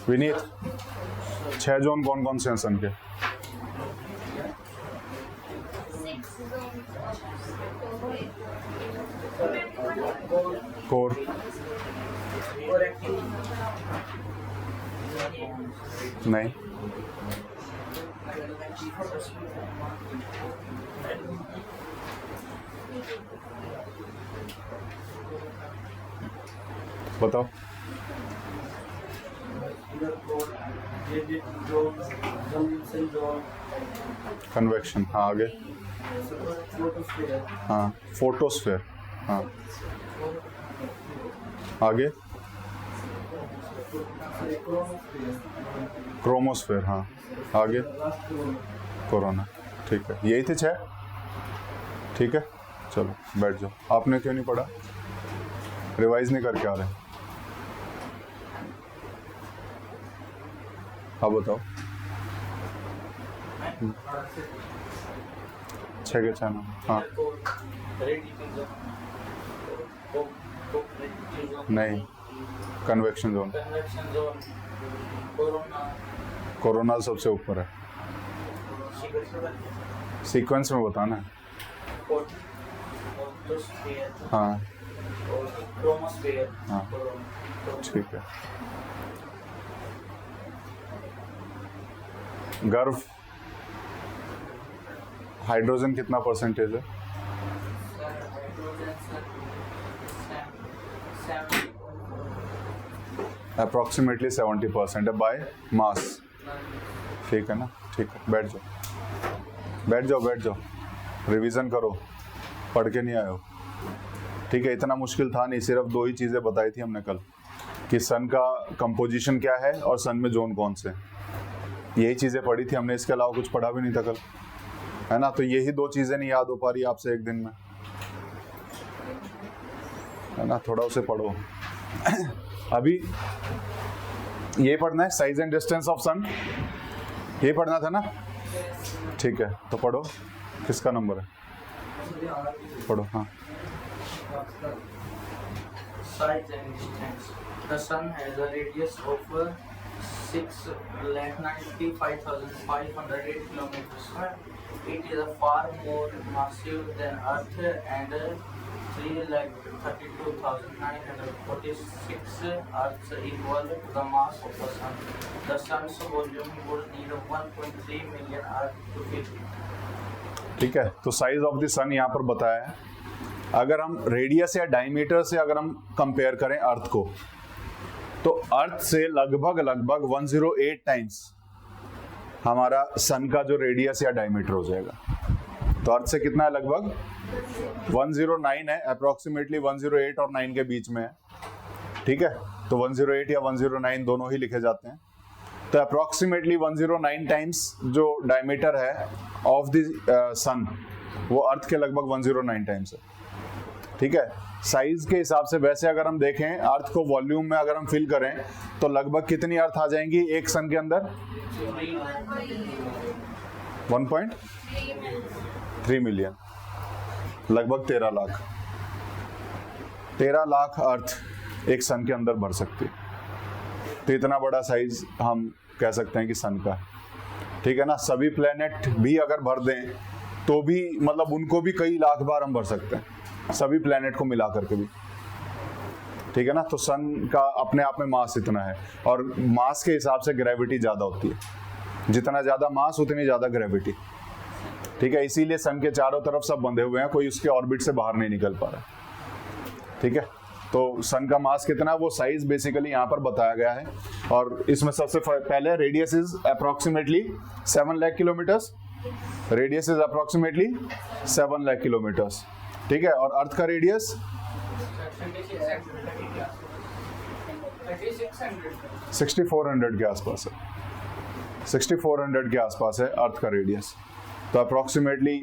Vineet, 6 zone कौन कौन से हैं सन के? कोर, नहीं, बताओ। कन्वेक्शन, हाँ आगे। हाँ फोटोस्फेयर, हाँ आगे। क्रोमोस्फेयर, हाँ आगे। कोरोना, ठीक है, यही थे 6। ठीक है, चलो बैठ जाओ। आपने क्यों नहीं पढ़ा? रिवाइज नहीं करके आ रहे? हाँ बताओ। 6 के 6 नाम, हाँ। नहीं, कन्वेक्शन जोन। कोरोना सबसे ऊपर है। सीक्वेंस में बताना है। हाँ हाँ ठीक है। गर्भ, हाइड्रोजन कितना परसेंटेज है? अप्रोक्सीमेटली 70% है बाय मास। ठीक है ना, ठीक है, बैठ जाओ बैठ जाओ बैठ जाओ, रिवीजन करो, पढ़ के नहीं आए हो। ठीक है, इतना मुश्किल था नहीं, सिर्फ 2 ही चीज़ें बताई थी हमने कल कि सन का कंपोजिशन क्या है और सन में जोन कौन से, यही चीज़ें पढ़ी थी हमने, इसके अलावा कुछ पढ़ा भी नहीं था कल, है ना। तो यही 2 चीज़ें नहीं याद हो पा रही आपसे एक दिन में, है ना, थोड़ा उसे पढ़ो। अभी ये पढ़ना है, साइज एंड डिस्टेंस ऑफ सन, ये पढ़ना था ना। ठीक है, तो पढ़ो, किसका नंबर है? पढ़ो। हाँ, size and distance. The sun has a radius of 6,95,508 kilometers. It is a far more massive than Earth and 3,32,946 Earths equal to the mass of the sun. The sun's volume would need 1.3 million Earth to fill it. ठीक है, तो size of the सन यहाँ पर बताया है। अगर हम radius या डायमीटर से अगर हम कंपेयर करें अर्थ को, तो अर्थ से लगभग 108 टाइम्स हमारा सन का जो रेडियस या डायमीटर हो जाएगा। तो अर्थ से कितना है? लगभग 109 है, अप्रोक्सीमेटली 108 और 9 के बीच में है। ठीक है, तो 108 या 109 दोनों ही लिखे जाते हैं। तो अप्रोक्सीमेटली 109 टाइम्स जो डायमीटर है ऑफ द सन, वो अर्थ के लगभग 109 टाइम्स है। ठीक है, साइज के हिसाब से वैसे अगर हम देखें अर्थ को वॉल्यूम में अगर हम फिल करें तो लगभग कितनी अर्थ आ जाएंगी एक सन के अंदर? 1.3 मिलियन, लगभग 13 लाख। 13 लाख अर्थ एक सन के अंदर भर सकती है। तो इतना बड़ा साइज हम कह सकते हैं कि सन का। ठीक है ना, सभी प्लेनेट भी अगर भर दें तो भी मतलब उनको भी कई लाख बार हम भर सकते हैं, सभी प्लेनेट को मिला करके भी। ठीक है ना, तो सन का अपने आप में मास इतना है, और मास के हिसाब से ग्रेविटी ज़्यादा होती है, जितना ज़्यादा मास उतनी ज़्यादा ग्रेविटी। ठीक है, इसीलिए सन के चारों तरफ सब बंधे हुए हैं, कोई उसके ऑर्बिट से बाहर नहीं निकल पा रहा। ठीक है, तो सन का मास कितना है वो साइज बेसिकली यहाँ पर बताया गया है। और इसमें सबसे पहले radius is approximately 7 lakh kilometres, radius is approximately 7 lakh kilometres. ठीक है, और अर्थ का रेडियस 6400 के आसपास है, 6400 के आसपास है अर्थ का रेडियस। तो अप्रोक्सीमेटली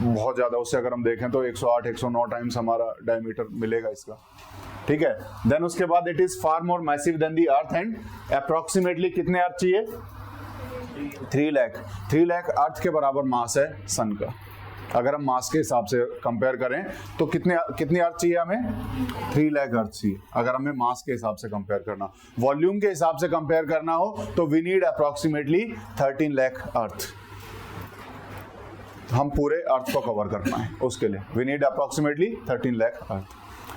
बहुत ज़्यादा, उससे अगर हम देखें तो 108-109 टाइम्स हमारा डायमीटर मिलेगा इसका। ठीक है, देन उसके बाद it is far more massive than the Earth and approximately कितने अर्थ चाहिए? 3 लाख। 3 लाख अर्थ के बराबर मास है सन का। अगर हम मास के हिसाब से कंपेयर करें तो कितनी अर्थ चाहिए हमें? 3 लाख अर्थ चाहिए अगर हमें मास के हिसाब से कंपेयर करना। वॉल्यूम के हिसाब से कंपेयर करना हो तो we need approximately 13 lakh Earth. हम पूरे अर्थ को कवर करना है, उसके लिए we need approximately 13 lakh Earth.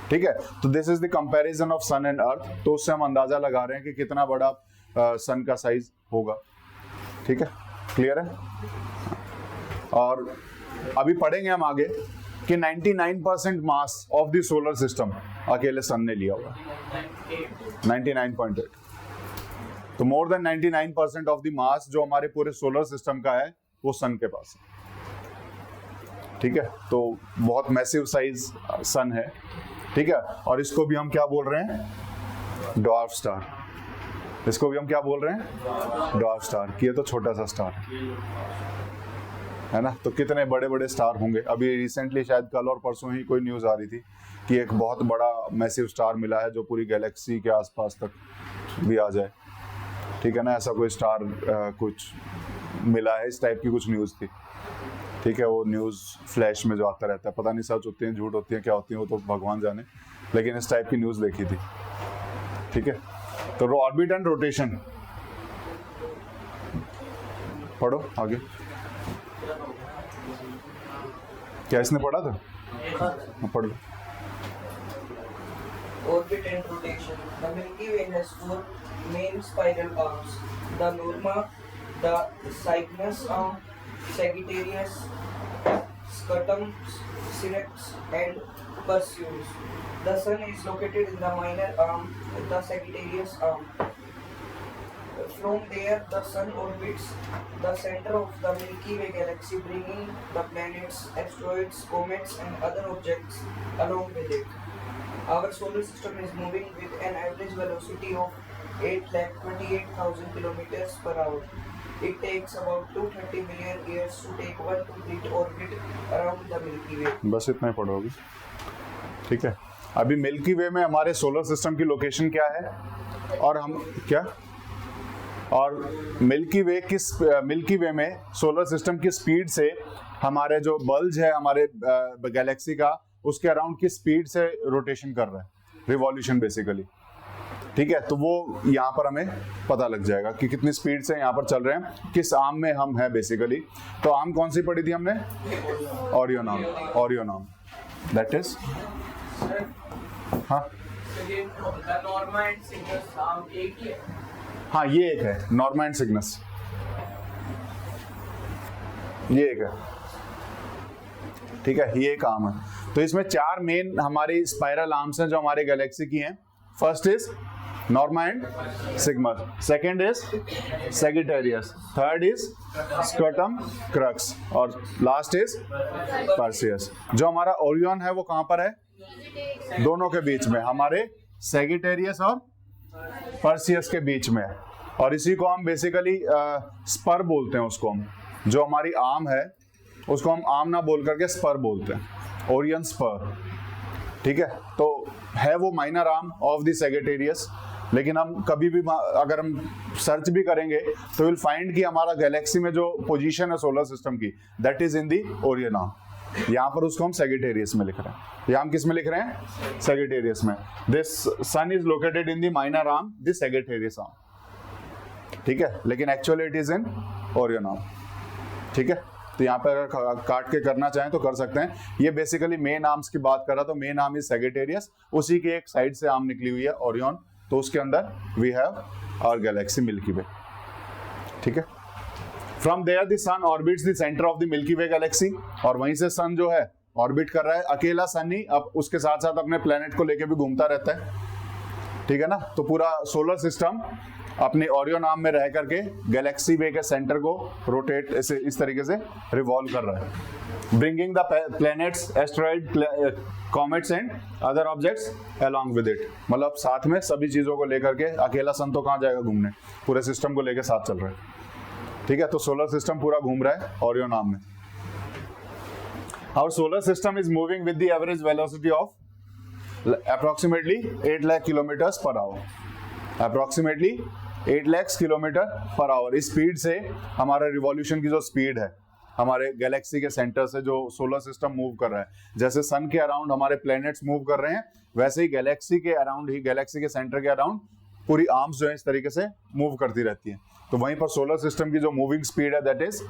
ठीक है, तो this is the comparison of sun and Earth. तो उससे हम अंदाजा लगा रहे हैं कि कितना बड़ा सन का साइज होगा। ठीक है, क्लियर है? और अभी पढ़ेंगे हम आगे कि 99% mass of the solar system अकेले सन ने लिया हुआ, 99.8। तो more than 99% of the mass जो हमारे पूरे सोलर सिस्टम का है वो सन के पास है। ठीक है, तो बहुत मैसिव साइज सन है। ठीक है, और इसको भी हम क्या बोल रहे हैं? Dwarf star. इसको भी हम क्या बोल रहे हैं? Dwarf star. कि ये तो छोटा सा स्टार है ना। तो कितने बड़े बड़े स्टार होंगे। अभी रिसेंटली शायद कल और परसों ही कोई न्यूज़ आ रही थी कि एक बहुत बड़ा मैसिव स्टार मिला है जो पूरी गैलेक्सी के आसपास तक भी आ जाए। ठीक है ना, ऐसा कोई स्टार कुछ मिला है, इस टाइप की कुछ न्यूज़ थी। ठीक है, वो न्यूज़ फ्लैश में जो आता रहता है, पता नहीं सच होती है झूठ होती है क्या होती है वो तो भगवान जाने, लेकिन इस टाइप की न्यूज़ देखी थी। ठीक है, तो ऑर्बिट एंड रोटेशन पढ़ो आगे। क्या इसने पढ़ा था? पढ़ लो। Orbit and rotation. The Milky Way has 4 main spiral arms: the Norma, the Cygnus arm, Sagittarius, Scutum, Syrinx, and Perseus. The Sun is located in the minor arm, the Sagittarius arm. From there, the Sun orbits the center of the Milky Way galaxy, bringing the planets, asteroids, comets, and other objects along with it. Our solar system is moving with an average velocity of 8,28,000 kilometers per hour. It takes about 230 million years to take one complete orbit around the Milky Way. बस इतना ही पढ़ोगे। ठीक है, अभी milky वे में हमारे solar system की location क्या है और हम क्या, और मिल्की वे में सोलर सिस्टम की स्पीड से हमारे जो बल्ज है हमारे गैलेक्सी का, उसके अराउंड की स्पीड से रोटेशन कर रहा है, रिवॉल्यूशन बेसिकली। ठीक है, तो वो यहाँ पर हमें पता लग जाएगा कि कितनी स्पीड से यहाँ पर चल रहे हैं, किस आर्म में हम हैं बेसिकली। तो आर्म कौन सी पढ़ी थी हमने? Orion arm. Orion arm that is, हाँ नॉर्मा एंड सिग्नस आर्म एक ही है। हाँ, ये एक है नॉर्मा एंड सिग्नस, ये एक है। ठीक है, ये एक आर्म है। तो इसमें 4 मेन हमारी स्पाइरल आर्म्स हैं जो हमारे गैलेक्सी की हैं। First is Norma and Cygnus, second is Sagittarius, third is Scutum Crux, और लास्ट इज परसियस। जो हमारा ओरियन है वो कहां पर है? दोनों के बीच में, हमारे सैजिटेरियस और परसियस के बीच में। और इसी को हम बेसिकली स्पर बोलते हैं। उसको हम, जो हमारी आर्म है उसको हम आर्म ना बोल करके स्पर बोलते हैं, ओरियन स्पर। ठीक है, तो है वो minor arm of the Sagittarius, लेकिन हम कभी भी अगर हम सर्च भी करेंगे तो विल फाइंड कि हमारा गैलेक्सी में जो पोजीशन है सोलर सिस्टम की, that is in the Orion arm. यहाँ पर उसको हम सैजिटेरियस में लिख रहे हैं। यहाँ हम किस में लिख रहे हैं? सैजिटेरियस में। This sun is located in the minor arm, this Sagittarius arm. ठीक है, लेकिन actually it is in Orion arm. ठीक है, तो यहाँ पर अगर काट के करना चाहें तो कर सकते हैं। ये बेसिकली मेन आर्म्स की बात कर रहा, तो मेन आर्म इज सैजिटेरियस, उसी के एक साइड से आर्म निकली हुई है ओरियन, तो उसके अंदर we have our galaxy Milky Way. ठीक है, from there the sun orbits the centre of the Milky Way galaxy, और वहीं से सन जो है ऑर्बिट कर रहा है। अकेला सन नहीं, अब उसके साथ साथ अपने प्लेनेट को लेके भी घूमता रहता है। ठीक है ना, तो पूरा सोलर सिस्टम अपने ओरियन आर्म में रह करके गैलेक्सी वे के सेंटर को रोटेट इस तरीके से रिवॉल्व कर रहा है, bringing the planets, asteroid, comets and other objects along with it. मतलब साथ में सभी चीजों को लेकर के, अकेला सन तो कहाँ जाएगा घूमने, पूरे सिस्टम को लेकर साथ चल रहा है। ठीक है, तो सोलर सिस्टम पूरा घूम रहा है ओरियन आर्म में। Our solar system is moving with the average velocity of approximately 8 lakh kilometers per hour. Approximately 8 lakhs kilometre per hour. इस स्पीड से हमारा रिवॉल्यूशन की जो स्पीड है हमारे गैलेक्सी के सेंटर से जो सोलर सिस्टम मूव कर रहा है, जैसे सन के अराउंड हमारे प्लैनेट्स मूव कर रहे हैं, वैसे ही गैलेक्सी के अराउंड ही, गैलेक्सी के सेंटर के अराउंड पूरी आर्म्स जो है इस तरीके से मूव करती रहती है। तो वहीं पर सोलर सिस्टम की जो मूविंग स्पीड है that is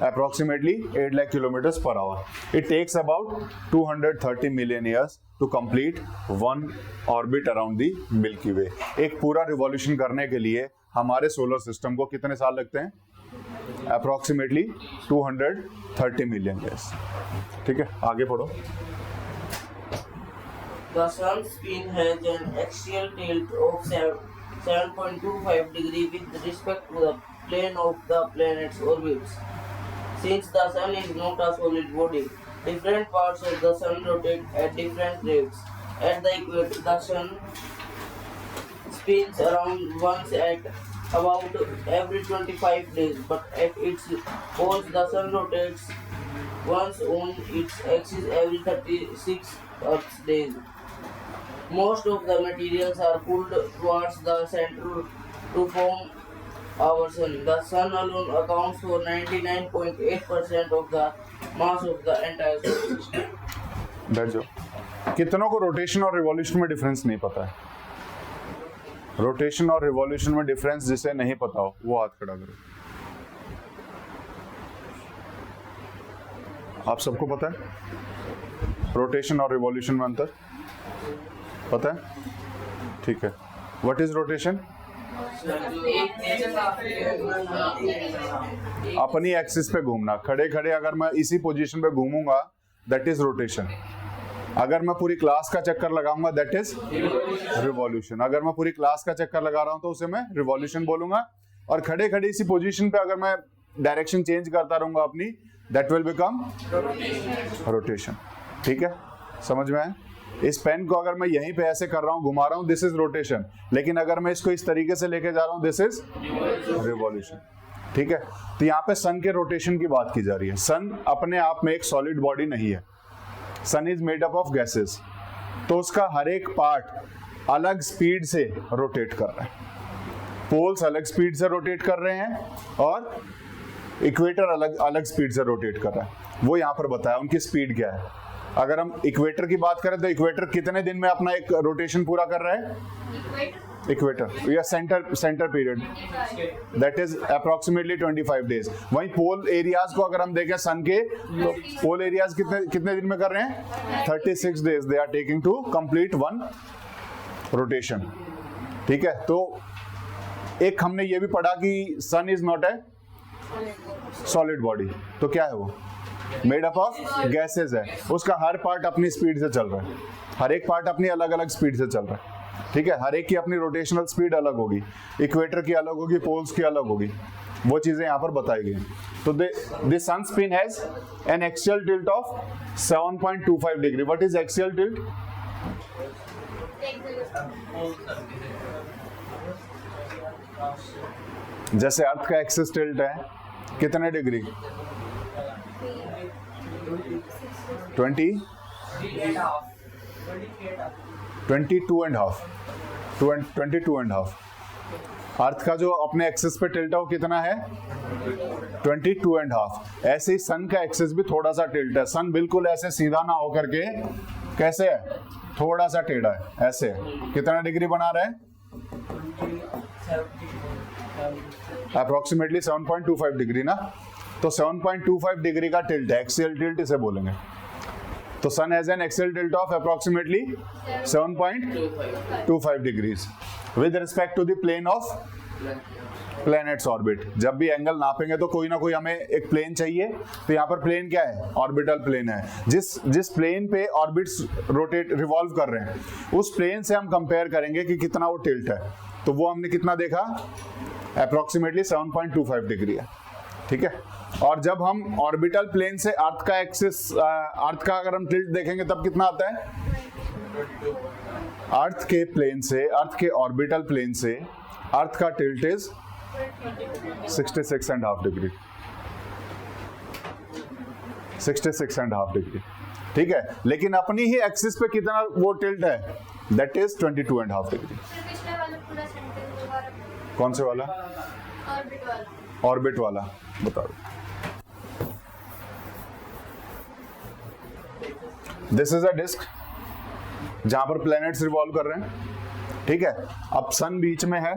approximately 8 lakh kilometers per hour. It takes about 230 million years to complete one orbit around the Milky Way. एक पूरा रिवॉल्यूशन करने के लिए हमारे सोलर सिस्टम को कितने साल लगते हैं? Approximately 230 million years. ठीक है, आगे पढ़ो। The sun's spin has an axial tilt of 7.25 degree with respect to the plane of the planet's orbits. Since the sun is not a solid body, different parts of the sun rotate at different rates. At the equator, the sun spins around once at about every 25 days, but at its poles, the sun rotates once on its axis every 36 Earth days. Most of the materials are pulled towards the center to form our sun. The sun alone accounts for 99.8% of the mass of the entire solar system. बैठ जाओ। कितनों को rotation और revolution में difference नहीं पता है? Rotation और रिवॉल्यूशन में डिफरेंस जिसे नहीं पता हो वो हाथ खड़ा करो। आप सबको पता है रोटेशन और रिवॉल्यूशन में अंतर? पता है? ठीक है। What is rotation? अपनी एक्सिस पे घूमना। खड़े खड़े अगर मैं इसी पोजीशन पे घूमूंगा दैट इज रोटेशन। अगर मैं पूरी क्लास का चक्कर लगाऊंगा दैट इज रिवॉल्यूशन। अगर मैं पूरी क्लास का चक्कर लगा रहा हूं तो उसे मैं रिवॉल्यूशन बोलूंगा। और खड़े खड़े इसी पोजीशन पे अगर मैं डायरेक्शन चेंज करता रहूंगा अपनी, दैट विल बिकम रोटेशन। ठीक है, समझ में आया? इस पेन को अगर मैं यहीं पे ऐसे कर रहा हूं, घुमा रहा हूं, दिस इज रोटेशन। लेकिन अगर मैं इसको इस तरीके से लेके जा रहा हूं, दिस इज रिवॉल्यूशन। ठीक है, तो यहाँ पे सन के रोटेशन की बात की जा रही है। सन अपने आप में एक सॉलिड बॉडी नहीं है। Sun is made up of gases. तो उसका हर एक पार्ट अलग स्पीड से रोटेट कर रहा है। पोल्स अलग स्पीड से रोटेट कर रहे हैं और इक्वेटर अलग अलग स्पीड से रोटेट कर रहा है। वो यहाँ पर बताया उनकी स्पीड क्या है। अगर हम इक्वेटर की बात करें तो इक्वेटर कितने दिन में अपना एक रोटेशन पूरा कर रहा है? इक्वेटर या centre period that is approximately 25 days. वहीं पोल एरियाज को अगर हम देखें सन के, तो पोल एरियाज कितने दिन में कर रहे हैं? 36 days they are taking to complete one rotation. ठीक है, तो एक हमने ये भी पढ़ा कि sun is not a solid body. तो क्या है वो? मेड अप ऑफ गैसेस है। उसका हर पार्ट अपनी स्पीड से चल रहा है। हर एक पार्ट अपनी अलग अलग स्पीड से चल रहा है। ठीक है, हर एक की अपनी रोटेशनल स्पीड अलग होगी। इक्वेटर की अलग होगी, पोल्स की अलग होगी। वो चीजें यहाँ पर बताई गई। तो the sun spin has an axial tilt of 7.25 degree. What is axial tilt? जैसे अर्थ का एक्सिस टिल्ट है कितने डिग्री? 22.5। अर्थ का जो अपने एक्सिस पे टिल्ट है वो कितना है? 22.5। ऐसे ही सन का एक्सिस भी थोड़ा सा टिल्ट है। सन बिल्कुल ऐसे सीधा ना होकर के कैसे है? थोड़ा सा टेढ़ा है। ऐसे कितना डिग्री बना रहा है? अप्रोक्सीमेटली 7.25 डिग्री ना। तो 7.25 डिग्री का टिल्ट है, एक्सियल टिल्ट इसे बोलेंगे। तो sun has an axial tilt of approximately 7.25 degrees with respect to the plane of planets orbit. जब भी एंगल नापेंगे तो कोई ना कोई हमें एक प्लेन चाहिए। तो यहाँ पर प्लेन क्या है? ऑर्बिटल प्लेन है। जिस प्लेन पे ऑर्बिट्स रोटेट रिवॉल्व कर रहे हैं, उस प्लेन से हम कंपेयर करेंगे कि कितना वो टिल्ट है। तो वो हमने कितना देखा? अप्रोक्सीमेटली 7.25 डिग्री है। ठीक है, और जब हम ऑर्बिटल प्लेन से अर्थ का एक्सिस, अर्थ का अगर हम टिल्ट देखेंगे तब कितना आता है? अर्थ के प्लेन से, अर्थ के ऑर्बिटल प्लेन से अर्थ का टिल्ट इज 66.5 डिग्री। 66.5 डिग्री। ठीक है, लेकिन अपनी ही एक्सिस पे कितना वो टिल्ट है? That is 22.5 degree. कौन से वाला? ऑर्बिट वाला बताओ। दिस इज अ डिस्क जहां पर प्लैनेट्स रिवॉल्व कर रहे हैं, ठीक है। अब सन बीच में है,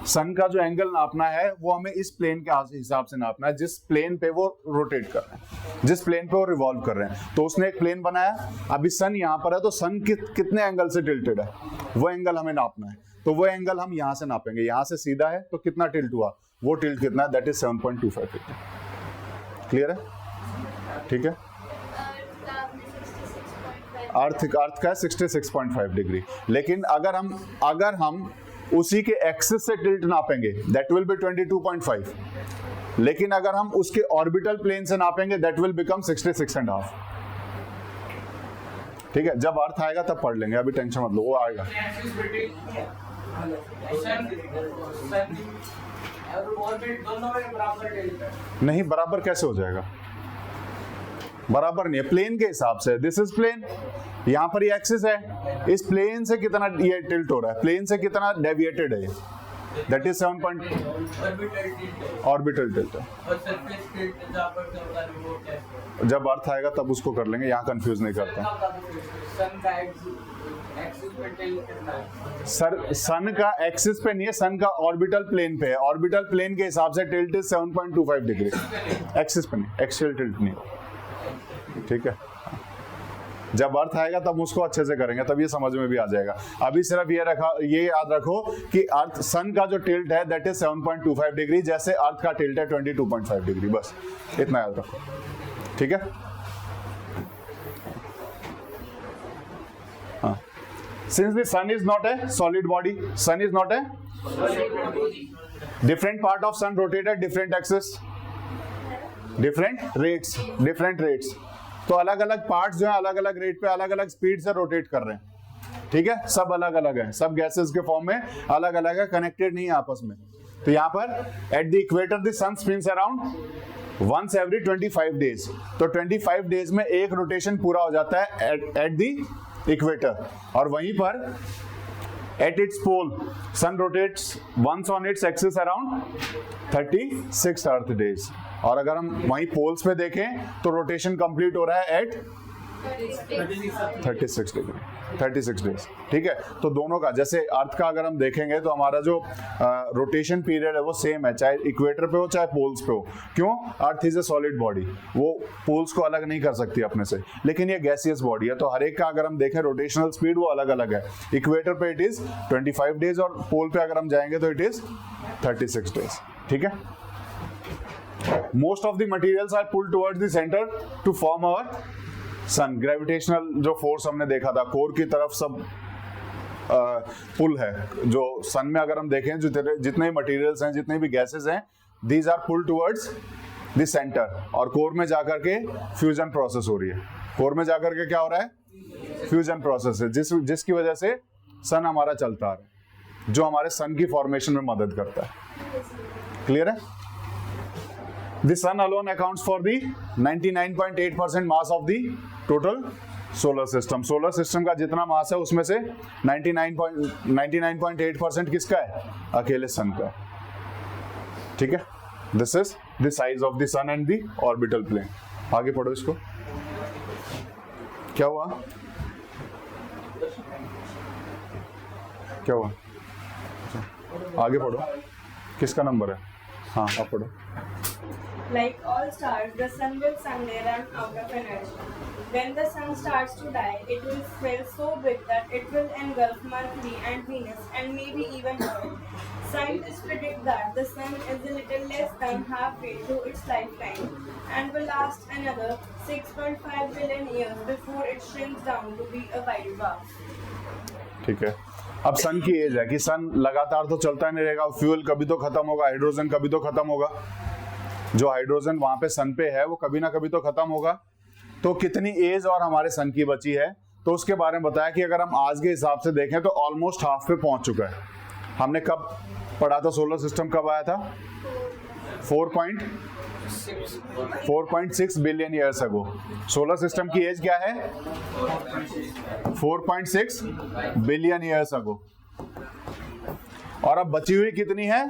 सन का जो एंगल नापना है वो हमें इस प्लेन के हिसाब से नापना है जिस प्लेन पे वो रोटेट कर रहे हैं, जिस प्लेन पे वो रिवॉल्व कर रहे हैं। तो उसने एक प्लेन बनाया, अभी सन यहाँ पर है तो सन कितने एंगल से टिल्टेड है वो एंगल हमें नापना है। तो वो एंगल हम यहाँ से नापेंगे, यहाँ से सीधा है तो कितना टिल्ट हुआ, वो टिल्ट कितना है, दैट इज 7.25 डिग्री। क्लियर है, ठीक है। अर्थ का 66.5 डिग्री, लेकिन अगर हम उसी के एक्सिस से टिल्ट नापेंगे दैट विल बी 22.5, लेकिन अगर हम उसके ऑर्बिटल प्लेन से नापेंगे दैट विल बिकम 66.5। ठीक है, जब अर्थ आएगा तब पढ़ लेंगे, अभी टेंशन मत लो, वो आएगा। नहीं, बराबर कैसे हो जाएगा, बराबर नहीं है, प्लेन के हिसाब से। दिस इज प्लेन, यहाँ पर ये एक्सिस है, इस प्लेन से कितना ये टिल्ट हो रहा है, प्लेन से कितना डेविएटेड है, दैट इज 7 ऑर्बिटल टिल्ट। जब अर्थ आएगा तब उसको कर लेंगे, यहाँ कंफ्यूज नहीं करता। सन का एक्सिस पे नहीं है, सन का ऑर्बिटल प्लेन पे है, ऑर्बिटल प्लेन के हिसाब से टिल्ट इज 7.25 डिग्री, एक्सिस पे नहीं, एक्सियल टिल्ट नहीं, ठीक है। जब अर्थ आएगा तब उसको अच्छे से करेंगे, तब ये समझ में भी आ जाएगा। अभी सिर्फ ये याद रखो कि अर्थ सन का जो टिल्ट है दैट इज 7.25 डिग्री, जैसे अर्थ का टिल्ट है 22.5 डिग्री, बस इतना याद रखो, ठीक है। हाँ, since the sun is not a solid body, sun is not a different part of sun rotated different axis, different rates, तो अलग अलग पार्ट्स जो है अलग अलग रेट पे अलग अलग स्पीड से रोटेट कर रहे हैं, ठीक है। सब अलग अलग है, सब गैसेस के फॉर्म में अलग अलग है, कनेक्टेड नहीं है आपस में। तो यहाँ पर at the equator the sun spins around once every 25 days, तो 25 डेज में एक रोटेशन पूरा हो जाता है एट द इक्वेटर, और वहीं पर at its pole sun rotates once on its axis around 36 Earth days, और अगर हम वहीं पोल्स पे देखें तो रोटेशन कंप्लीट हो रहा है एट 36 डेज, ठीक है। तो दोनों का, जैसे अर्थ का अगर हम देखेंगे तो हमारा जो रोटेशन पीरियड है वो सेम है, चाहे इक्वेटर पे हो चाहे पोल्स पे हो। क्यों? Earth is a solid body, वो पोल्स को अलग नहीं कर सकती अपने से, लेकिन ये गैसियस बॉडी है, तो हर एक का अगर हम देखें रोटेशनल स्पीड वो अलग अलग है। इक्वेटर पे इट इज 25 डेज और पोल पे अगर हम जाएंगे तो इट इज 36 डेज, ठीक है। Most of the materials are pulled towards the center to form our sun. Gravitational जो फोर्स हमने देखा था, कोर की तरफ सब पुल है, जो सन में अगर हम देखें जितने मटेरियल्स हैं, जितने भी गैसेस हैं, these are pulled towards the center, और कोर में जाकर के फ्यूजन प्रोसेस हो रही है। कोर में जाकर के क्या हो रहा है? फ्यूजन प्रोसेस है, जिसकी वजह से सन हमारा चलता है, जो हमारे सन की फॉर्मेशन में मदद करता है। क्लियर है? The sun alone accounts for the 99.8% mass of the total solar system. Solar system का जितना मास है उसमें से 99.8% किसका है? अकेले सन का, ठीक है। This is the size of the sun and the orbital plane. आगे पढ़ो इसको, क्या हुआ? क्या हुआ? आगे पढ़ो, किसका नंबर है? हाँ, आप पढ़ो। Like all stars, the sun will someday run out of energy. When the sun starts to die, it will swell so big that it will engulf Mercury and Venus and maybe even Earth. Scientists predict that the sun is a little less than halfway through its lifetime and will last another 6.5 billion years before it shrinks down to be a white dwarf. ठीक है। अब सन की as है कि सन लगातार तो चलता नहीं रहेगा, फ्यूल कभी तो खत्म होगा, हाइड्रोजन कभी तो खत्म होगा, जो हाइड्रोजन वहां पे सन पे है वो कभी ना कभी तो खत्म होगा। तो कितनी एज और हमारे सन की बची है, तो उसके बारे में बताया कि अगर हम आज के हिसाब से देखें तो ऑलमोस्ट हाफ पे पहुंच चुका है। हमने कब पढ़ा था सोलर सिस्टम कब आया था? 4.6 billion years ago. Solar system की एज क्या है? 4.6 बिलियन ईयर्स अगो। और अब बची हुई कितनी है?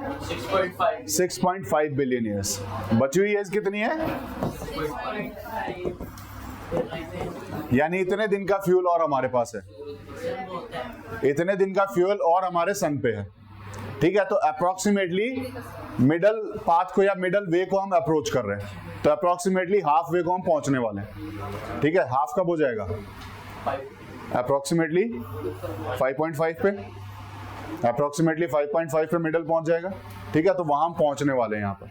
6.5 बिलियन ईयर्स। बची हुई एज कितनी है? यानी इतने दिन का फ्यूल और हमारे पास है, इतने दिन का फ्यूल और हमारे सन पे है। ठीक है, तो अप्रोक्सीमेटली मिडल पाथ को या मिडल वे को हम अप्रोच कर रहे हैं, तो अप्रोक्सीमेटली हाफ वे को हम पहुंचने वाले हैं। ठीक है, हाफ कब हो जाएगा? अप्रोक्सीमेटली 5.5 पे, अप्रोक्सीमेटली 5.5 पे मिडल पहुंच जाएगा। ठीक है, तो वहां हम पहुंचने वाले हैं यहाँ पर।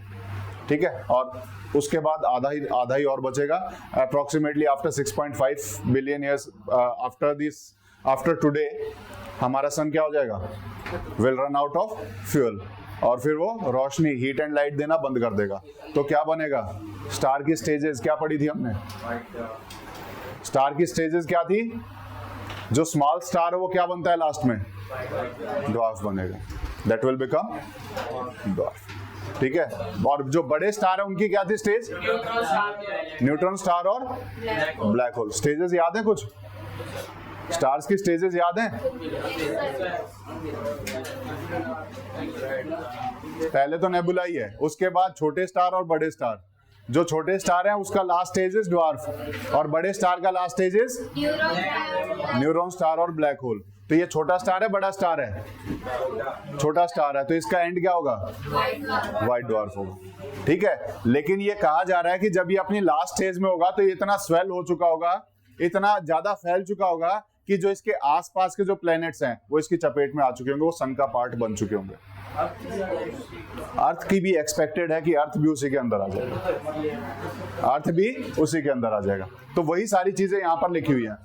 ठीक है, और उसके बाद आधा ही और बचेगा। Approximately after 6.5 billion years after today हमारा सन क्या हो जाएगा? Will run out of fuel, और फिर वो रोशनी, हीट एंड लाइट देना बंद कर देगा। तो क्या बनेगा? स्टार की स्टेजेस क्या पढ़ी थी हमने? स्टार की स्टेजेस क्या थी? जो स्मॉल स्टार है वो क्या बनता है लास्ट में? ड्वार्फ बनेगा, दैट विल बिकम ड्वार्फ। ठीक है, और जो बड़े स्टार है उनकी क्या थी स्टेज? न्यूट्रॉन स्टार और ब्लैक होल। स्टेजेस याद है कुछ? स्टार्स की स्टेजेस याद हैं? पहले तो नेबुला ही है, उसके बाद छोटे स्टार और बड़े स्टार। जो छोटे स्टार हैं उसका लास्ट स्टेज इज ड्वार्फ, और बड़े स्टार का last stage is neutron star और ब्लैक होल। तो ये छोटा स्टार है, बड़ा स्टार है? छोटा स्टार है, तो इसका एंड क्या होगा? व्हाइट ड्वार्फ होगा। ठीक है, लेकिन ये कहा जा रहा है कि जब ये अपनी लास्ट स्टेज में होगा तो ये इतना स्वेल हो चुका होगा, इतना ज्यादा फैल चुका होगा कि जो इसके आसपास के जो प्लैनेट्स हैं वो इसकी चपेट में आ चुके होंगे, वो सन का पार्ट बन चुके होंगे। अर्थ की भी एक्सपेक्टेड है कि अर्थ भी उसी के अंदर आ जाएगा, अर्थ भी उसी के अंदर आ जाएगा। तो वही सारी चीजें यहाँ पर लिखी हुई हैं।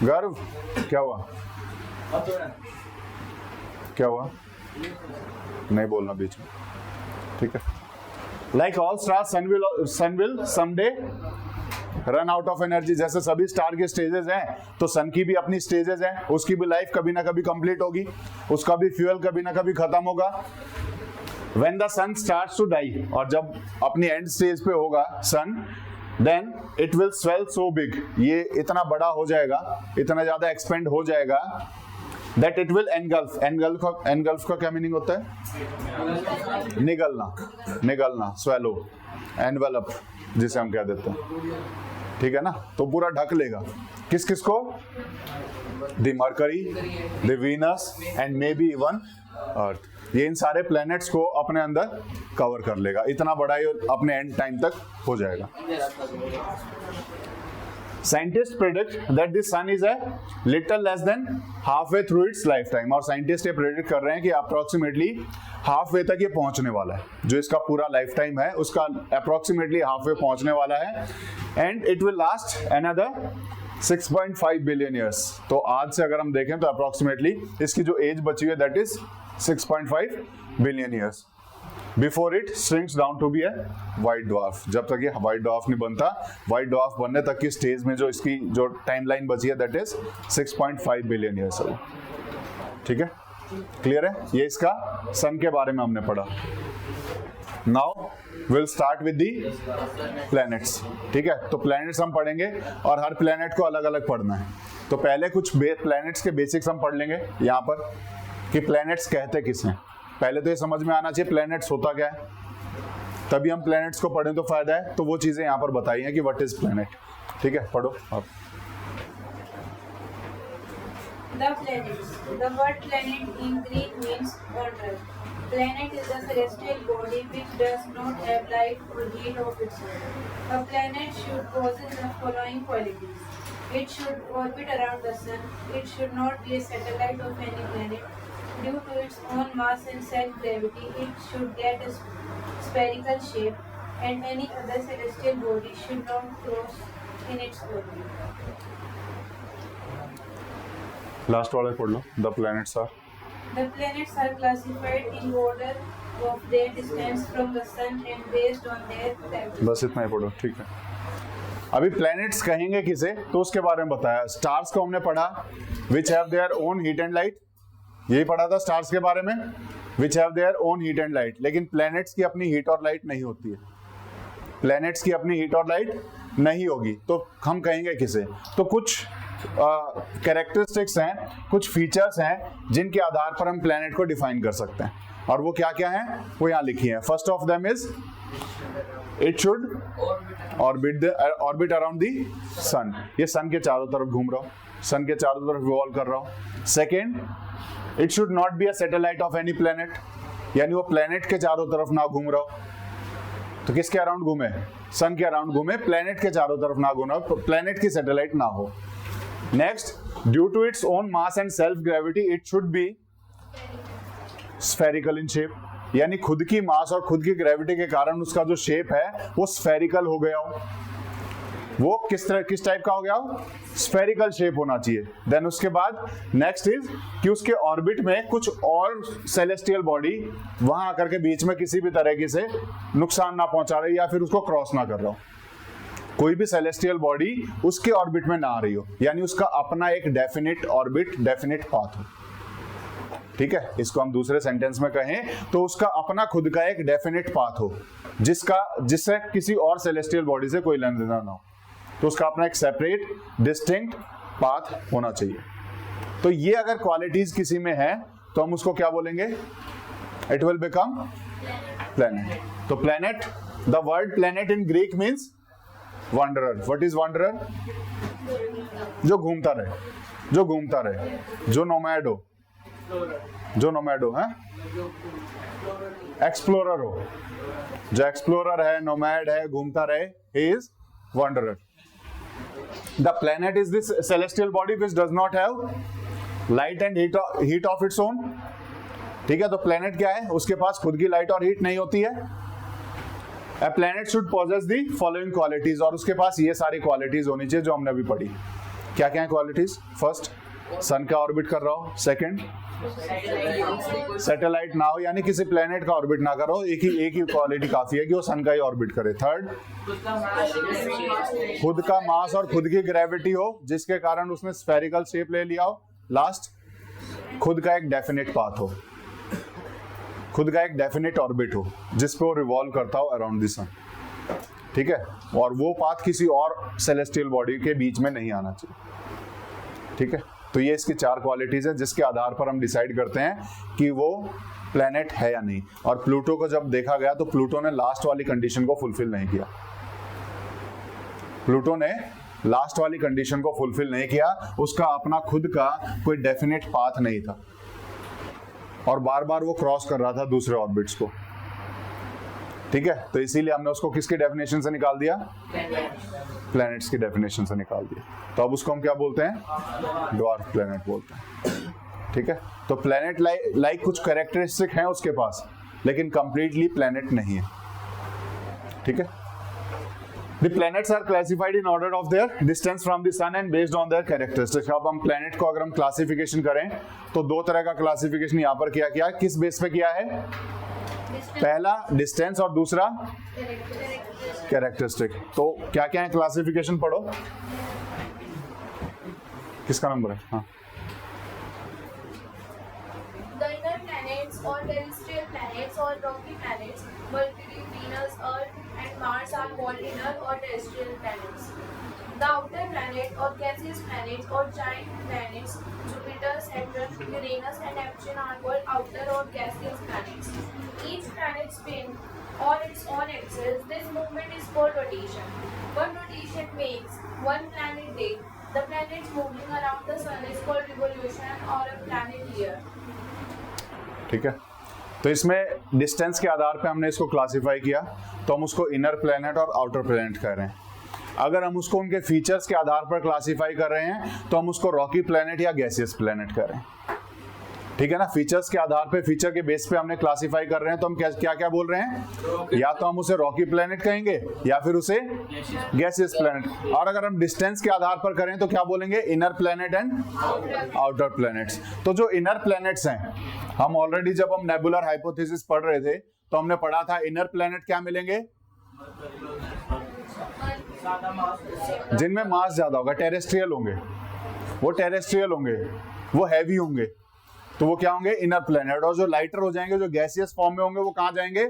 गर्व क्या हुआ? क्या हुआ? नहीं बोलना बीच में। ठीक है, like all star sun will someday run out of energy. जैसे सभी स्टार के स्टेजेस हैं, तो सन की भी अपनी स्टेजेस हैं, उसकी भी लाइफ कभी ना कभी कंप्लीट होगी, उसका भी फ्यूल कभी ना कभी खत्म होगा। When the sun starts to die, और जब अपनी एंड स्टेज पे होगा sun, then it will swell so big, ये इतना बड़ा हो जाएगा, इतना ज्यादा एक्सपेंड हो जाएगा, that it will engulf. Engulf का क्या मीनिंग होता है? निगलना, स्वेलो, एनवेलप जिसे हम कह देते हैं। ठीक है ना, तो पूरा ढक लेगा। किस किस को? The Mercury, the Venus and maybe even Earth. ये इन सारे प्लैनेट्स को अपने अंदर कवर कर लेगा, इतना बड़ा ये अपने एंड टाइम तक हो जाएगा। Scientists predict that the sun is a little less than halfway through its lifetime, और साइंटिस्ट ये प्रेडिक्ट कर रहे हैं कि अप्रोक्सीमेटली हाफ वे तक ये पहुंचने वाला है। जो इसका पूरा लाइफ टाइम है उसका अप्रोक्सीमेटली हाफ वे पहुंचने वाला है, and it will last another 6.5 billion years. तो आज से अगर हम देखें तो अप्रोक्सीमेटली इसकी जो एज बची हुई है that is 6.5 billion years before it shrinks down to be a white dwarf. जब तक ये व्हाइट ड्वार्फ नहीं बनता, व्हाइट ड्वार्फ बनने तक की स्टेज में जो इसकी जो टाइमलाइन बची है दैट इज 6.5 बिलियन ईयर्स। ठीक है, क्लियर है? ये इसका सन के बारे में हमने पढ़ा। Now will start with the planets. ठीक है, तो प्लैनेट्स हम पढ़ेंगे और हर प्लैनेट को अलग अलग पढ़ना है। तो पहले कुछ प्लैनेट्स के बेसिक्स हम पढ़ लेंगे यहाँ पर कि प्लैनेट्स कहते किस हैं। पहले तो ये समझ में आना चाहिए प्लैनेट्स होता क्या है, तभी हम प्लैनेट्स को पढ़ें तो फायदा है। तो वो चीजें यहाँ पर बताई हैं कि व्हाट इज प्लैनेट। ठीक है, पढ़ो आप। The planets. The word planet in Greek means water. Planet is a celestial body which does not have light or heat of its own. A planet should possess the following qualities. It should orbit around the sun. It should not be a satellite of any planet. Due to its own mass and self-gravity, it should get a spherical shape, and any other celestial body should not cross in its orbit. Last वाले पढ़ लो। The planets are The planets are classified in order of their distance from the sun and based on their gravity. बस इतना ही पढ़ो। ठीक है, अभी planets कहेंगे किसे तो उसके बारे में बताया। स्टार्स को हमने पढ़ा, which have their own heat and light, यही पढ़ा था स्टार्स के बारे में, which have their own heat and light. लेकिन प्लैनेट्स की अपनी हीट और लाइट नहीं होती है, प्लैनेट्स की अपनी हीट और लाइट नहीं होगी, तो हम कहेंगे किसे? तो कुछ कैरेक्टरिस्टिक्स हैं, कुछ फीचर्स हैं जिनके आधार पर हम प्लेनेट को डिफाइन कर सकते हैं, और वो क्या क्या हैं वो यहाँ लिखी हैं। First of them is it should orbit around the sun, ये सन के चारों तरफ घूम रहा हो, सन के चारों तरफ रिवॉल्व कर रहा हो। Second, it should not be a satellite of any planet, यानी वो प्लेनेट के चारों तरफ ना घूम रहा हो। तो किसके अराउंड घूमे? सन के अराउंड घूमे, प्लेनेट के चारों तरफ ना घूमे, प्लेनेट की सैटेलाइट ना हो। Next, due to its own mass and self gravity it should be spherical in shape, यानी खुद की मास और खुद की ग्रेविटी के कारण उसका जो शेप है वो स्फेरिकल हो गया हो। वो किस टाइप का हो गया हो? स्फेरिकल शेप होना चाहिए। देन उसके बाद नेक्स्ट इज कि उसके ऑर्बिट में कुछ और सेलेस्टियल बॉडी वहां आकर के बीच में किसी भी तरीके से नुकसान ना पहुंचा रही या फिर उसको क्रॉस ना कर रहा हो। कोई भी सेलेस्टियल बॉडी उसके ऑर्बिट में ना आ रही हो, यानी उसका अपना एक डेफिनेट ऑर्बिट, डेफिनेट पाथ हो। ठीक है, इसको हम दूसरे सेंटेंस में कहें तो उसका अपना खुद का एक डेफिनेट पाथ हो, जिससे किसी और सेलेस्टियल बॉडी से कोई लेना देना ना हो। तो उसका अपना एक सेपरेट डिस्टिंक्ट पाथ होना चाहिए। तो ये अगर क्वालिटीज किसी में है तो हम उसको क्या बोलेंगे? It will become planet. तो planet, the word planet in Greek means wanderer. What is wanderer? जो घूमता रहे, जो घूमता रहे, जो नोमैड हो, जो नोमैड हो, है एक्सप्लोरर हो, जो एक्सप्लोरर है, नोमैड है, घूमता रहे, he is wanderer. The planet is this celestial body which does not have light and heat of its own. ठीक है, तो प्लेनेट क्या है? उसके पास खुद की लाइट और हीट नहीं होती है। A planet should possess the following qualities, और उसके पास ये सारी क्वालिटीज होनी चाहिए जो हमने अभी पढ़ी। क्या क्या है क्वालिटीज? फर्स्ट, सन का ऑर्बिट कर रहा हो। सेकंड, सैटेलाइट ना हो, यानी किसी प्लेनेट का ऑर्बिट ना करो, एक ही क्वालिटी काफी है कि वो सन का ही ऑर्बिट करे। थर्ड, खुद का मास और खुद की ग्रेविटी हो जिसके कारण उसने स्फेरिकल शेप ले लिया हो। लास्ट, खुद का एक डेफिनेट पाथ हो, खुद का एक डेफिनेट ऑर्बिट हो जिस पे वो रिवॉल्व करता हो अराउंड द सन। ठीक है, और वो पाथ किसी और सेलेस्टियल बॉडी के बीच में नहीं आना चाहिए। ठीक है, तो ये इसकी चार क्वालिटीज है जिसके आधार पर हम डिसाइड करते हैं कि वो प्लेनेट है या नहीं। और प्लूटो को जब देखा गया तो प्लूटो ने लास्ट वाली कंडीशन को फुलफिल नहीं किया। प्लूटो ने लास्ट वाली कंडीशन को फुलफिल नहीं किया, उसका अपना खुद का कोई डेफिनेट पाथ नहीं था और बार बार वो क्रॉस कर रहा था दूसरे ऑर्बिट्स को। ठीक है, तो इसीलिए हमने उसको किसके डेफिनेशन से निकाल दिया? प्लैनेट्स की डेफिनेशन से निकाल दिया। तो अब उसको हम क्या बोलते हैं? ड्वार्फ प्लैनेट बोलते हैं। ठीक है, तो प्लैनेट लाइक कुछ कैरेक्टरिस्टिक हैं उसके पास, लेकिन कंप्लीटली प्लैनेट नहीं है। ठीक है, The planets are classified in order of their distance from the sun and based on their characteristics. अब हम प्लैनेट को अगर हम क्लासिफिकेशन करें तो दो तरह का क्लासिफिकेशन यहाँ पर किया गया है। किस बेस पे किया है? पहला डिस्टेंस और दूसरा कैरेक्टरिस्टिक। तो क्या क्या है क्लासिफिकेशन पढ़ो। किसका नंबर है? हाँ, The inner planets or terrestrial planets or rocky planets, Mercury, Venus, Earth and Mars are called inner or terrestrial planets. The outer planet or gaseous planets or giant planets, Jupiter, Saturn, Uranus and Neptune are called outer or gaseous planets. Each planet spins on its own axis. This movement is called rotation. One rotation makes one planet day. The planets moving around the sun is called revolution or a planet year. ठीक है, तो इसमें distance के आधार पे हमने इसको classify किया, तो हम उसको इनर प्लैनेट और आउटर प्लैनेट कह रहे हैं। अगर हम उसको उनके फीचर्स के आधार पर क्लासिफाई कर रहे हैं तो हम उसको रॉकी प्लैनेट या गैसियस प्लैनेट कह रहे हैं। ठीक है ना, फीचर्स के आधार पे, फीचर के बेस पे हमने क्लासिफाई कर रहे हैं, तो हम क्या क्या बोल रहे हैं? या तो हम उसे रॉकी प्लैनेट कहेंगे या फिर उसे गैसियस प्लैनेट। और अगर हम डिस्टेंस के आधार पर करें तो क्या बोलेंगे? Inner planet and outer planets. तो जो इनर प्लैनेट्स हैं, हम ऑलरेडी जब हम नेबुलर हाइपोथेसिस पढ़ रहे थे तो हमने पढ़ा था इनर प्लैनेट क्या मिलेंगे? जिनमें मास ज्यादा होगा, टेरेस्ट्रियल होंगे, वो टेरेस्ट्रियल होंगे, वो हैवी होंगे, तो वो क्या होंगे? Inner planet. और जो लाइटर हो जाएंगे, जो गैसियस फॉर्म में होंगे, वो कहाँ जाएंगे?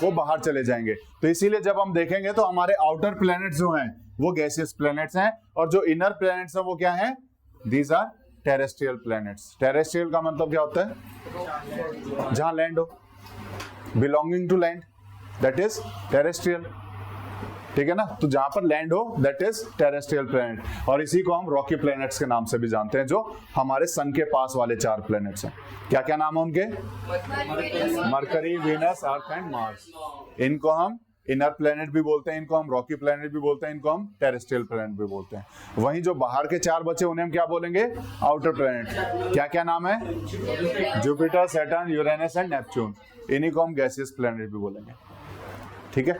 वो बाहर चले जाएंगे। तो इसीलिए जब हम देखेंगे तो हमारे आउटर प्लैनेट जो हैं वो गैसियस प्लैनेट्स हैं, और जो इनर प्लैनेट्स हैं वो क्या हैं? These are terrestrial planets. Terrestrial का मतलब क्या होता है? जहां लैंड हो, belonging to land, that is terrestrial. ठीक है ना? तो जहां पर लैंड हो दैट इज टेरेस्ट्रियल प्लैनेट, और इसी को हम रॉकी प्लैनेट्स के नाम से भी जानते हैं, जो हमारे सन के पास वाले 4 प्लैनेट्स हैं। क्या क्या नाम है उनके? Mercury, Venus, earth and Mars. इनको हम इनर प्लैनेट भी बोलते हैं, इनको हम रॉकी प्लैनेट भी बोलते हैं, इनको हम टेरेस्ट्रियल प्लैनेट भी बोलते हैं। वहीं जो बाहर के 4 बचे उन्हें हम क्या बोलेंगे? Outer planet. क्या क्या नाम है? Jupiter, Saturn, Uranus and Neptune. इन्हीं को हम गैसियस प्लैनेट भी बोलेंगे। ठीक है?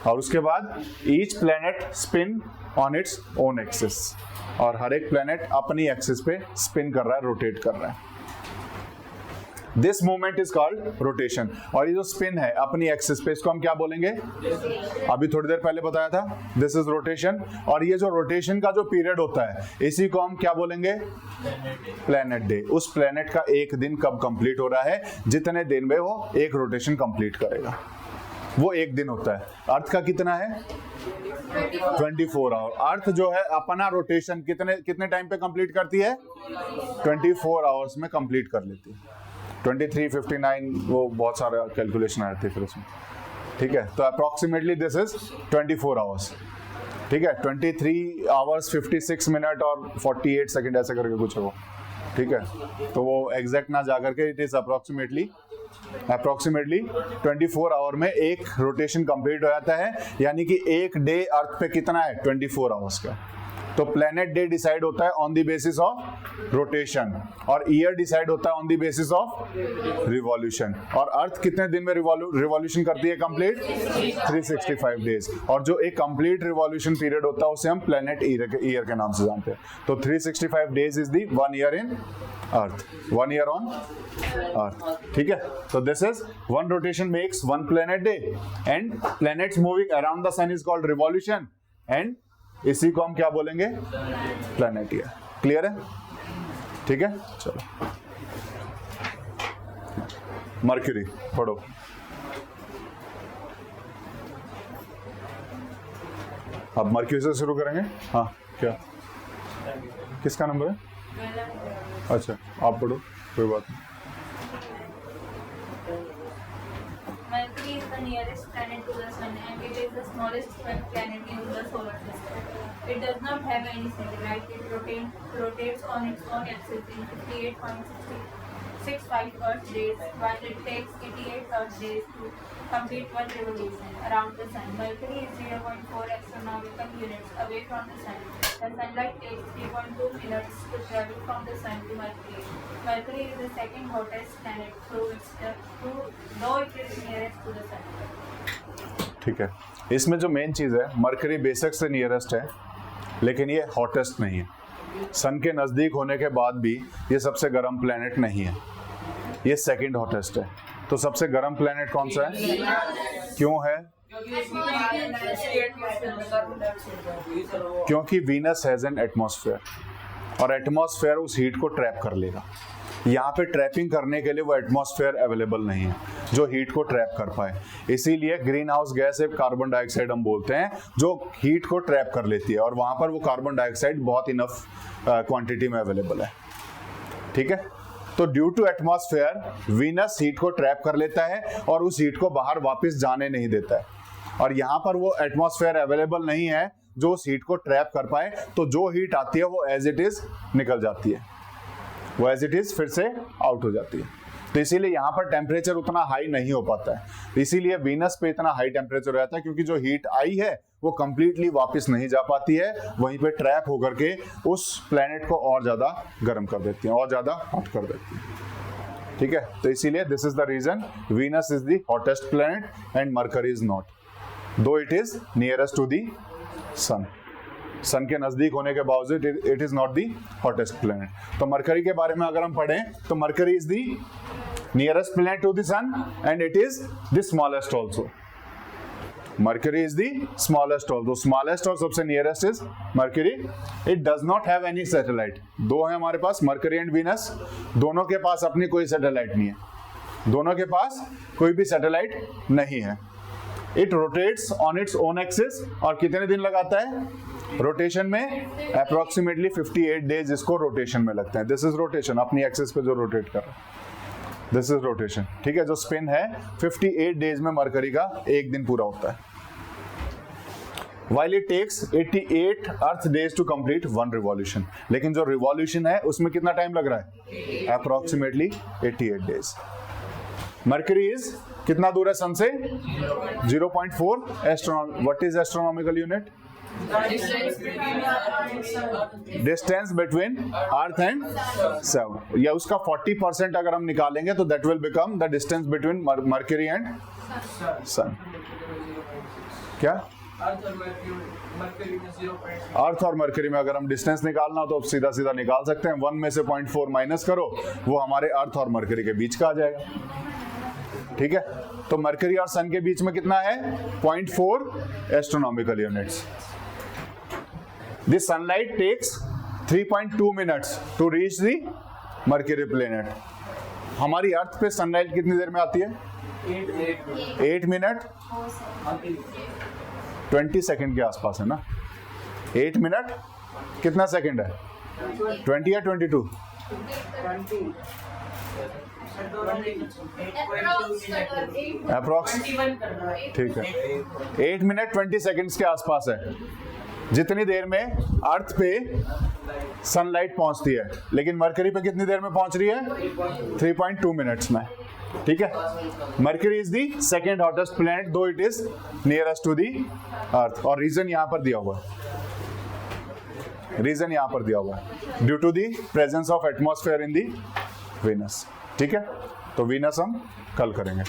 और उसके बाद each planet spin on its own axis, और हर एक प्लैनेट अपनी एक्सिस पे स्पिन कर रहा है, रोटेट कर रहा है। This movement is called rotation. और ये जो स्पिन है अपनी एक्सिस पे, इसको हम क्या बोलेंगे? अभी थोड़ी देर पहले बताया था, दिस इज रोटेशन। और ये जो रोटेशन का जो पीरियड होता है, इसी को हम क्या बोलेंगे? Planet day. उस प्लैनेट का एक दिन कब कंप्लीट हो रहा है, जितने दिन में वो एक रोटेशन कंप्लीट करेगा, वो एक दिन होता है। अर्थ का कितना है? 24 आवर। अर्थ जो है अपना रोटेशन कितने टाइम पे कंप्लीट करती है? 24 आवर्स में कंप्लीट कर लेती है। 23, 59, वो बहुत सारे कैलकुलेशन आए थे फिर उसमें। ठीक है? तो अप्रोक्सीमेटली दिस इज 24 आवर्स। ठीक है? 23 आवर्स 56 मिनट और 48 सेकेंड ऐसे करके कुछ है वो। ठीक है? तो वो एग्जैक्ट ना जाकर के, इट इज अप्रोक्सीमेटली 24 आवर में एक रोटेशन कंप्लीट हो जाता है। यानी कि एक डे अर्थ पे कितना है? 24 आवर्स का। तो प्लैनेट डे डिसाइड होता है on the basis of rotation, और ईयर डिसाइड होता है on the basis of revolution. और अर्थ कितने दिन में रिवॉल्यूशन करती है कंप्लीट? 365 डेज। और जो एक कंप्लीट रिवॉल्यूशन पीरियड होता है उसे हम प्लैनेट ईयर के नाम से जानते हैं। तो 365 days is the 1 year in Earth, 1 year on Earth. ठीक है? तो this is 1 rotation makes 1 planet day, and planets moving around the sun is called revolution, and इसी को हम क्या बोलेंगे? Planet year. क्लियर है? ठीक है? चलो, मर्क्यूरी पढ़ो। अब मर्क्यूरी से शुरू करेंगे। हाँ, क्या किसका नंबर है? अच्छा, आप पढ़ो, कोई बात नहीं। Mercury is the nearest planet to the Sun and it is the smallest planet in the solar system. It does not have any satellite. It rotates on its own axis in 58.65 Earth days, while it takes 88 Earth days to complete one revolution around the Sun. Mercury is 0.4 astronomical units away from the Sun. The sunlight takes 3.2 minutes to travel from the Sun to Mercury. Mercury is the second hottest planet, though it is nearest to the Sun. ठीक है? इसमें जो main चीज है, mercury बेशक से nearest है, लेकिन ये हॉटेस्ट नहीं है। सन के नजदीक होने के बाद भी ये सबसे गर्म प्लेनेट नहीं है, ये सेकंड हॉटेस्ट है। तो सबसे गर्म प्लेनेट कौन सा है? क्यों है? क्योंकि वीनस हैज एन एटमॉस्फेयर, और एटमॉस्फेयर उस हीट को ट्रैप कर लेगा। यहाँ पे ट्रैपिंग करने के लिए वो एटमॉस्फेयर अवेलेबल नहीं है जो हीट को ट्रैप कर पाए। इसीलिए ग्रीन हाउस गैस है, कार्बन डाइऑक्साइड हम बोलते हैं, जो हीट को ट्रैप कर लेती है, और वहां पर वो कार्बन डाइऑक्साइड बहुत इनफ क्वांटिटी में अवेलेबल है। ठीक है? तो due to atmosphere Venus heat को ट्रैप कर लेता है और उस हीट को बाहर वापस जाने नहीं देता है, और यहाँ पर वो एटमॉस्फेयर अवेलेबल नहीं है जो उस हीट को ट्रैप कर पाए। तो जो हीट आती है वो एज इट इज निकल जाती है, वो एज इट इज फिर से आउट हो जाती है। तो इसीलिए यहाँ पर टेम्परेचर उतना हाई नहीं हो पाता है। इसीलिए वीनस पे इतना हाई टेम्परेचर रहता है, क्योंकि जो हीट आई है वो कंप्लीटली वापस नहीं जा पाती है, वहीं पे ट्रैप होकर के उस प्लेनेट को और ज्यादा गर्म कर देती है, और ज्यादा हॉट कर देती है। ठीक है? तो इसीलिए this is the reason Venus is the hottest planet and Mercury is not, though it is nearest to the sun. Sun के नजदीक होने के बावजूद it is not the hottest planet. तो मरकरी के बारे में अगर हम पढ़ें तो Mercury is the nearest planet to the sun and it is the smallest also. Mercury is the smallest also, smallest और सबसे नियरेस्ट इज mercury. It does not have any satellite. दो है हमारे पास, मरकरी एंड वीनस, दोनों के पास अपनी कोई सैटेलाइट नहीं है, दोनों के पास कोई भी सैटेलाइट नहीं है। It rotates on its own axis, और कितने दिन लगाता है रोटेशन में? अप्रोक्सीमेटली 58 डेज इसको रोटेशन में लगते हैं। दिस इज रोटेशन, अपनी एक्सिस पे जो रोटेट कर रहा है, दिस इज रोटेशन। ठीक है, जो स्पिन है 58 डेज में मरकरी का एक दिन पूरा होता है। While it takes 88 Earth days to complete one revolution, लेकिन जो रिवॉल्यूशन है उसमें कितना टाइम लग रहा है? Approximately 88 days. मरकरी इज कितना दूर है सन से? 0.4 what is astronomical unit? Distance between Earth and sun, या उसका 40% अगर हम निकालेंगे तो that will become the distance between Mercury and sun. क्या? अर्थ और मरकरी में अगर हम डिस्टेंस निकालना हो तो सीधा सीधा निकाल सकते हैं। 1 में से 0.4 माइनस करो, वो हमारे अर्थ और मरकरी के बीच का आ जाएगा। ठीक है, तो मरकरी और सन के बीच में कितना है? 0.4 astronomical units. This sunlight takes 3.2 minutes to reach the Mercury planet. हमारी अर्थ पे सनलाइट कितनी देर में आती है? 8 मिनट 20 सेकंड के आसपास है ना। 8 मिनट कितना सेकंड है? 20 या 22? अप्रोक्स, ठीक है, 8 मिनट 20 सेकंड्स के आसपास है, जितनी देर में अर्थ पे सनलाइट पहुंचती है। लेकिन मरकरी पे कितनी देर में पहुंच रही है? 3.2 मिनट्स में। ठीक है, Mercury is the second hottest planet though it is nearest to the Earth, और रीजन यहां पर दिया हुआ है, रीजन यहां पर दिया हुआ है, due to the presence of atmosphere in the Venus. ठीक है, तो वीनस हम कल करेंगे।